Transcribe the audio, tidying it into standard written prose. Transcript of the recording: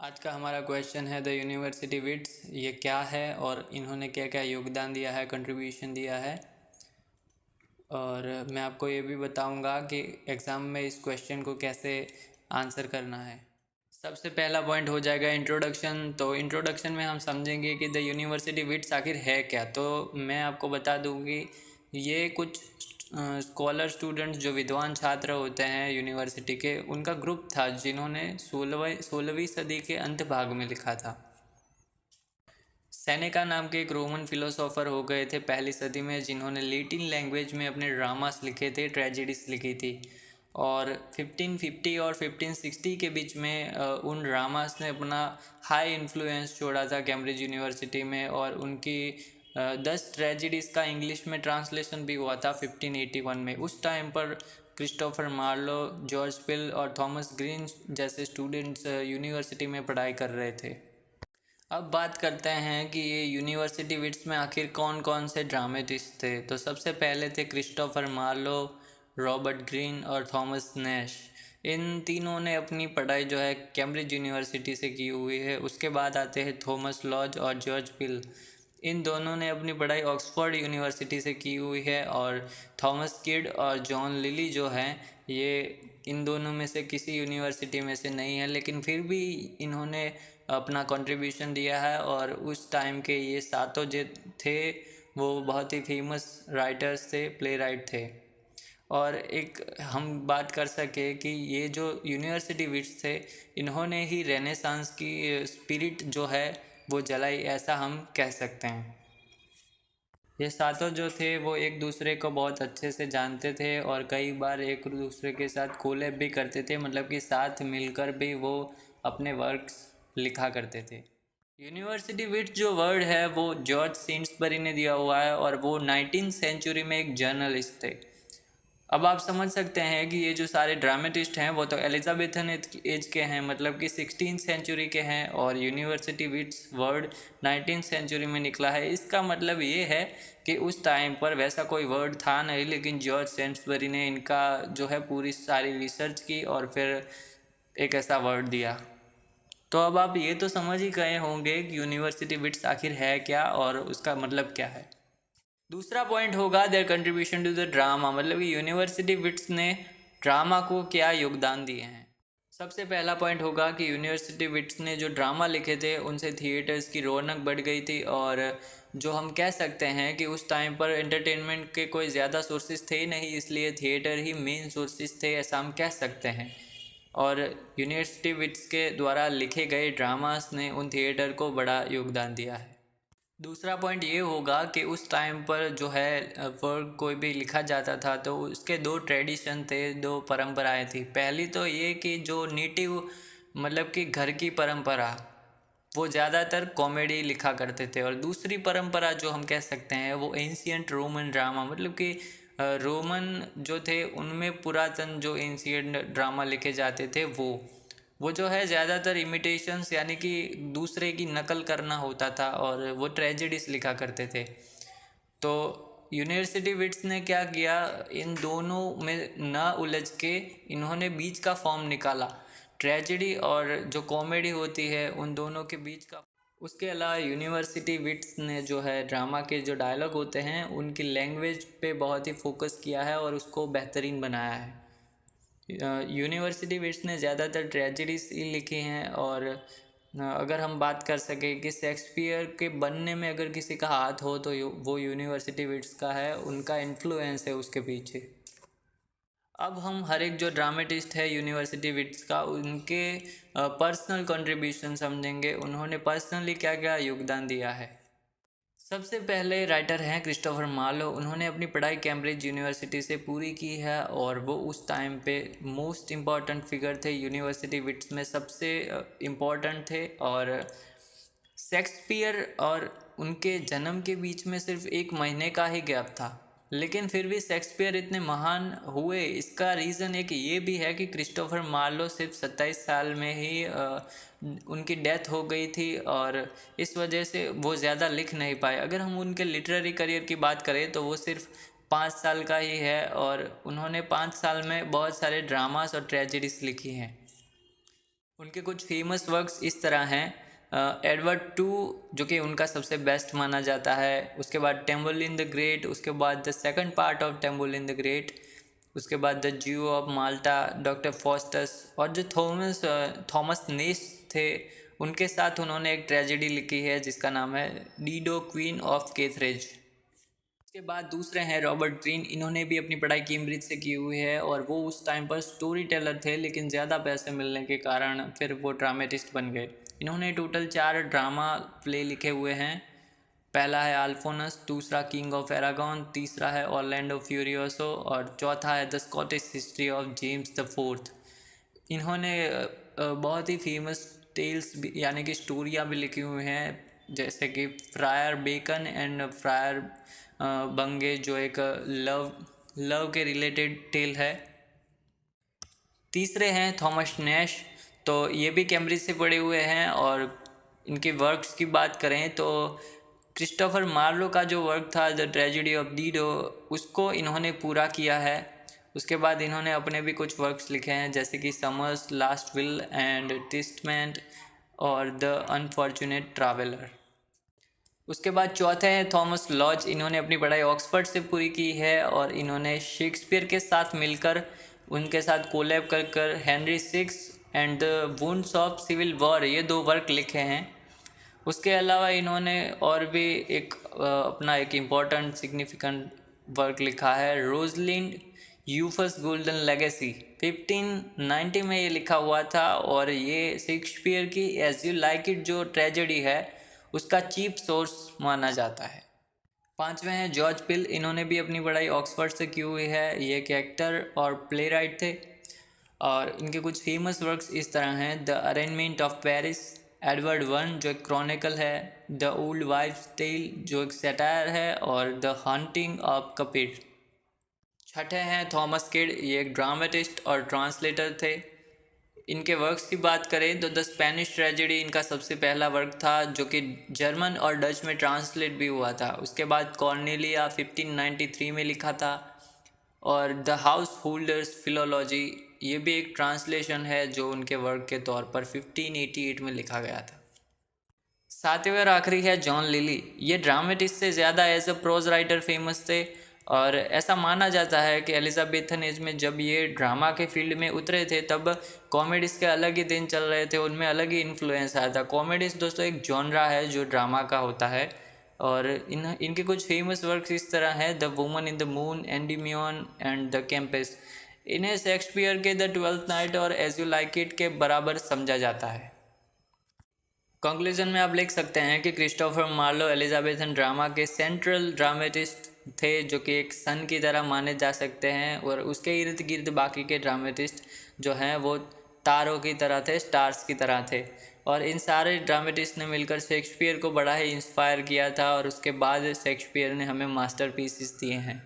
आज का हमारा क्वेश्चन है द यूनिवर्सिटी विट्स ये क्या है और इन्होंने क्या क्या योगदान दिया है, कंट्रीब्यूशन दिया है। और मैं आपको ये भी बताऊंगा कि एग्ज़ाम में इस क्वेश्चन को कैसे आंसर करना है। सबसे पहला पॉइंट हो जाएगा इंट्रोडक्शन। तो इंट्रोडक्शन में हम समझेंगे कि द यूनिवर्सिटी विट्स आखिर है क्या। तो मैं आपको बता दूंगी ये कुछ स्कॉलर स्टूडेंट्स जो विद्वान छात्र होते हैं यूनिवर्सिटी के, उनका ग्रुप था जिन्होंने 16वीं सदी के अंत भाग में लिखा था। सेनेका नाम के एक रोमन फिलोसोफर हो गए थे पहली सदी में, जिन्होंने लैटिन लैंग्वेज में अपने ड्रामास लिखे थे, ट्रेजेडीज लिखी थी। और 1550 और 1560 के बीच में उन ड्रामास ने अपना हाई इन्फ्लुएंस छोड़ा था कैम्ब्रिज यूनिवर्सिटी में। और उनकी 10 ट्रेजेडीज़ का इंग्लिश में ट्रांसलेशन भी हुआ था 1581 में। उस टाइम पर क्रिस्टोफर मार्लो, जॉर्ज पिल और थॉमस ग्रीन जैसे स्टूडेंट्स यूनिवर्सिटी में पढ़ाई कर रहे थे। अब बात करते हैं कि ये यूनिवर्सिटी विट्स में आखिर कौन कौन से ड्रामेटिस्ट थे। तो सबसे पहले थे क्रिस्टोफर मार्लो, रॉबर्ट ग्रीन और थॉमस नैश। इन तीनों ने अपनी पढ़ाई जो है कैम्ब्रिज यूनिवर्सिटी से की हुई है। उसके बाद आते हैं थॉमस लॉज और जॉर्ज पिल। इन दोनों ने अपनी पढ़ाई ऑक्सफोर्ड यूनिवर्सिटी से की हुई है। और थॉमस किड और जॉन लिली जो हैं, ये इन दोनों में से किसी यूनिवर्सिटी में से नहीं है, लेकिन फिर भी इन्होंने अपना कंट्रीब्यूशन दिया है। और उस टाइम के ये सातों जो थे वो बहुत ही फेमस राइटर्स थे, प्ले राइट थे। और एक हम बात कर सके कि ये जो यूनिवर्सिटी विट्स थे, इन्होंने ही रेनेसांस की स्पिरिट जो है वो जलाई, ऐसा हम कह सकते हैं। ये सातों जो थे वो एक दूसरे को बहुत अच्छे से जानते थे और कई बार एक दूसरे के साथ कोलैब भी करते थे, मतलब कि साथ मिलकर भी वो अपने वर्क्स लिखा करते थे। यूनिवर्सिटी विट्स जो वर्ड है वो जॉर्ज सेंट्सबरी ने दिया हुआ है और वो 19th सेंचुरी में एक जर्नलिस्ट थे। अब आप समझ सकते हैं कि ये जो सारे ड्रामेटिस्ट हैं वो तो एलिजाबेथन एज के हैं, मतलब कि 16th सेंचुरी के हैं। और university wits word 19th century में निकला है। इसका मतलब ये है कि उस टाइम पर वैसा कोई वर्ड था नहीं, लेकिन जॉर्ज सेंट्सबरी ने इनका जो है पूरी सारी रिसर्च की और फिर एक ऐसा वर्ड दिया। तो अब आप ये तो समझ ही गए होंगे कि यूनिवर्सिटी विट्स आखिर है क्या और उसका मतलब क्या है। दूसरा पॉइंट होगा their contribution to the drama, मतलब कि यूनिवर्सिटी विट्स ने ड्रामा को क्या योगदान दिए हैं। सबसे पहला पॉइंट होगा कि यूनिवर्सिटी विट्स ने जो ड्रामा लिखे थे उनसे थिएटर्स की रौनक बढ़ गई थी। और जो हम कह सकते हैं कि उस टाइम पर एंटरटेनमेंट के कोई ज़्यादा सोर्सेज थे ही नहीं, इसलिए थिएटर ही मेन सोर्सेज थे, ऐसा हम कह सकते हैं। और यूनिवर्सिटी विट्स के द्वारा लिखे गए ड्रामास ने उन थिएटर को बड़ा योगदान दिया है। दूसरा पॉइंट ये होगा कि उस टाइम पर जो है वर्क कोई भी लिखा जाता था तो उसके दो ट्रेडिशन थे, दो परंपराएं थी। पहली तो ये कि जो नेटिव, मतलब कि घर की परंपरा, वो ज़्यादातर कॉमेडी लिखा करते थे। और दूसरी परंपरा जो हम कह सकते हैं वो एंशियंट रोमन ड्रामा, मतलब कि रोमन जो थे उनमें पुरातन जो एंशियंट ड्रामा लिखे जाते थे वो जो है ज़्यादातर इमिटेशंस, यानी कि दूसरे की नकल करना होता था और वो ट्रेजेडीज लिखा करते थे। तो यूनिवर्सिटी विट्स ने क्या किया, इन दोनों में ना उलझ के इन्होंने बीच का फॉर्म निकाला, ट्रेजेडी और जो कॉमेडी होती है उन दोनों के बीच का। उसके अलावा यूनिवर्सिटी विट्स ने जो है ड्रामा के जो डायलॉग होते हैं उनकी लैंग्वेज पे बहुत ही फोकस किया है और उसको बेहतरीन बनाया है। यूनिवर्सिटी विट्स ने ज़्यादातर ट्रेजेडीज ही लिखी हैं। और अगर हम बात कर सकें कि शेक्सपियर के बनने में अगर किसी का हाथ हो तो वो यूनिवर्सिटी विट्स का है, उनका इन्फ्लुएंस है उसके पीछे। अब हम हर एक जो ड्रामेटिस्ट है यूनिवर्सिटी विट्स का, उनके पर्सनल कंट्रीब्यूशन समझेंगे, उन्होंने पर्सनली क्या क्या योगदान दिया है। सबसे पहले राइटर हैं क्रिस्टोफर मार्लो। उन्होंने अपनी पढ़ाई कैम्ब्रिज यूनिवर्सिटी से पूरी की है और वो उस टाइम पे मोस्ट इम्पॉर्टेंट फिगर थे यूनिवर्सिटी विट्स में, सबसे इम्पॉर्टेंट थे। और शेक्सपियर और उनके जन्म के बीच में सिर्फ 1 महीने का ही गैप था, लेकिन फिर भी शेक्सपियर इतने महान हुए। इसका रीज़न एक ये भी है कि क्रिस्टोफर मार्लो सिर्फ 27 साल में ही उनकी डेथ हो गई थी और इस वजह से वो ज़्यादा लिख नहीं पाए। अगर हम उनके लिटरेरी करियर की बात करें तो वो सिर्फ 5 साल का ही है और उन्होंने 5 साल में बहुत सारे ड्रामास और ट्रेजेडीज लिखी हैं। उनके कुछ फेमस वर्क्स इस तरह हैं, एडवर्ड टू जो कि उनका सबसे बेस्ट माना जाता है, उसके बाद टेम्बलिन द ग्रेट, उसके बाद the second part of Tamburlaine the great, उसके बाद द ज्यू ऑफ माल्टा, डॉक्टर फॉस्टस, और जो थॉमस नेस थे उनके साथ उन्होंने एक ट्रेजेडी लिखी है जिसका नाम है डीडो क्वीन ऑफ केथरेज। उसके बाद दूसरे हैं रॉबर्ट ग्रीन, इन्होंने भी अपनी पढ़ाई कैम्ब्रिज से की हुई है और वो उस टाइम पर स्टोरी टेलर थे, लेकिन ज़्यादा पैसे मिलने के कारण फिर वो ड्रामेटिस्ट बन गए। इन्होंने टोटल 4 ड्रामा प्ले लिखे हुए हैं। पहला है अल्फोनस, दूसरा किंग ऑफ एरागॉन, तीसरा है ऑरलैंडो फ्यूरियोसो और चौथा है the Scottish history of James the fourth. इन्होंने बहुत ही फेमस टेल्स भी यानी कि स्टोरियाँ भी लिखी हुई हैं, जैसे कि फ्रायर बेकन एंड फ्रायर बंगे जो एक लव के रिलेटेड टेल है। तीसरे हैं थॉमस नैश, तो ये भी कैम्ब्रिज से पढ़े हुए हैं और इनके वर्क्स की बात करें तो क्रिस्टोफर मार्लो का जो वर्क था द ट्रेजेडी ऑफ डीडो उसको इन्होंने पूरा किया है। उसके बाद इन्होंने अपने भी कुछ वर्क्स लिखे हैं जैसे कि summers last will and testament और द अनफॉर्चुनेट ट्रैवलर। उसके बाद चौथे हैं थॉमस लॉज, इन्होंने अपनी पढ़ाई ऑक्सफोर्ड से पूरी की है और इन्होंने शेक्सपियर के साथ मिलकर उनके साथ कोलैब कर कर Henry six and the wounds of civil war ये 2 वर्क लिखे हैं। उसके अलावा इन्होंने और भी अपना एक इम्पॉर्टेंट सिग्निफिकेंट वर्क लिखा है रोजलिंड यूफस गोल्डन लेगेसी। 1590 में ये लिखा हुआ था और ये शेक्सपियर की एज यू लाइक इट जो ट्रेजेडी है उसका चीफ सोर्स माना जाता है। पांचवें हैं जॉर्ज पिल, इन्होंने भी अपनी पढ़ाई ऑक्सफोर्ड से की हुई है। ये एक एक्टर और प्ले राइट थे और इनके कुछ फेमस वर्क्स इस तरह हैं the arrangement of Paris, Edward one जो एक क्रॉनिकल है, द ओल्ड वाइफ्स टेल जो एक सैटायर है और द हंटिंग ऑफ कपिट। छठे हैं थॉमस किड, ये एक ड्रामेटिस्ट और ट्रांसलेटर थे। इनके वर्क्स की बात करें तो द स्पेनिश ट्रेजेडी इनका सबसे पहला वर्क था जो कि जर्मन और डच में ट्रांसलेट भी हुआ था। उसके बाद कॉर्नेलिया 1593 में लिखा था और द हाउस होल्डर्स फिलोलॉजी ये भी एक ट्रांसलेशन है जो उनके वर्क के तौर पर 1588 में लिखा गया था। सातवें और आखिरी है जॉन लिली, ये ड्रामेटिस्ट से ज़्यादा as a prose writer famous थे और ऐसा माना जाता है कि एलिजाबेथन एज में जब ये ड्रामा के फील्ड में उतरे थे तब कॉमेडीज़ के अलग ही दिन चल रहे थे, उनमें अलग ही इन्फ्लुएंस आया था। कॉमेडीज़ दोस्तों एक जॉनरा है जो ड्रामा का होता है और इनके कुछ फेमस वर्क्स इस तरह हैं the woman in the moon, Endymion and the campus. इन्हें शेक्सपियर के द ट्वेल्थ नाइट और एज यू लाइक इट के बराबर समझा जाता है। कंक्लूजन में आप लिख सकते हैं कि क्रिस्टोफर मार्लो एलिजाबेथन ड्रामा के सेंट्रल ड्रामेटिस्ट थे जो कि एक सन की तरह माने जा सकते हैं और उसके इर्द गिर्द बाकी के ड्रामेटिस्ट जो हैं वो तारों की तरह थे, स्टार्स की तरह थे और इन सारे ड्रामेटिस्ट ने मिलकर शेक्सपियर को बड़ा ही इंस्पायर किया था और उसके बाद शेक्सपियर ने हमें मास्टरपीसेस दिए हैं।